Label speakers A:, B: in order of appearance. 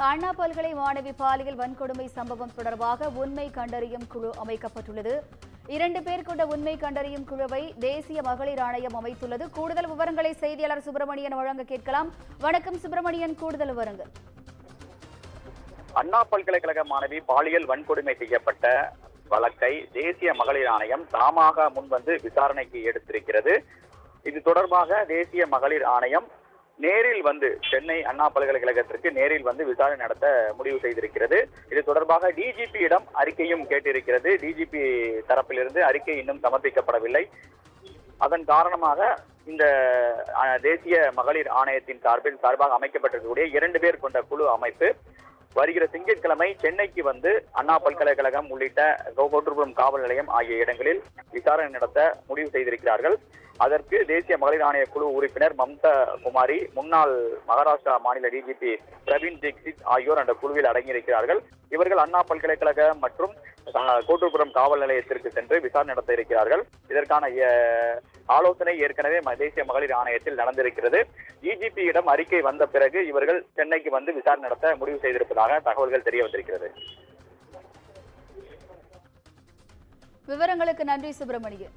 A: அண்ணா பல்கலை மாணவி பாலியல் வன்கொடுமை சம்பவம் தொடர்பாக உண்மை கண்டறியும் குழு அமைக்கப்பட்டுள்ளது. 2 பேர் கொண்ட உண்மை கண்டறியும் குழுவை தேசிய மகளிர் ஆணையம் அமைத்துள்ளது. கூடுதல் விவரங்களை செய்தியாளர் சுப்பிரமணியன் வழங்க கேட்கலாம். வணக்கம் சுப்பிரமணியன், கூடுதல் விவரங்கள்.
B: அண்ணா பல்கலைக்கழக மாணவி பாலியல் வன்கொடுமை செய்யப்பட்ட வழக்கை தேசிய மகளிர் ஆணையம் தாமாக முன்வந்து விசாரணைக்கு எடுத்திருக்கிறது. இது தொடர்பாக தேசிய மகளிர் ஆணையம் நேரில் வந்து சென்னை அண்ணா பல்கலைக்கழகத்திற்கு நேரில் வந்து விசாரணை நடத்த முடிவு செய்திருக்கிறது. இது தொடர்பாக டிஜிபியிடம் அறிக்கையும் கேட்டிருக்கிறது. டிஜிபி தரப்பிலிருந்து அறிக்கை இன்னும் சமர்ப்பிக்கப்படவில்லை. அதன் காரணமாக இந்த தேசிய மகளிர் ஆணையத்தின் சார்பாக அமைக்கப்பட்டிருக்கக்கூடிய 2 பேர் கொண்ட குழு அமைப்பு வருகிற திங்கட்கிழமை சென்னைக்கு வந்து அண்ணா பல்கலைக்கழகம் உள்ளிட்ட கோட்டூர்புரம் காவல் நிலையம் ஆகிய இடங்களில் விசாரணை நடத்த முடிவு செய்திருக்கிறார்கள். அதற்கு தேசிய மகளிர் ஆணைய குழு உறுப்பினர் மம்தா குமாரி, முன்னாள் மகாராஷ்டிரா மாநில டிஜிபி பிரவீன் தீக்ஷித் ஆகியோர் அந்த குழுவில் அடங்கியிருக்கிறார்கள். இவர்கள் அண்ணா பல்கலைக்கழகம் மற்றும் கோட்டூர்புரம் காவல் நிலையத்திற்கு சென்று விசாரணை நடத்த இருக்கிறார்கள். இதற்கான ஆலோசனை ஏற்கனவே தேசிய மகளிர் ஆணையத்தில் நடந்திருக்கிறது. டிஜிபியிடம் அறிக்கை வந்த பிறகு இவர்கள் சென்னைக்கு வந்து விசாரணை நடத்த முடிவு செய்திருப்பதாக தகவல்கள் தெரிய வந்திருக்கிறது.
A: விவரங்களுக்கு நன்றி சுப்பிரமணியன்.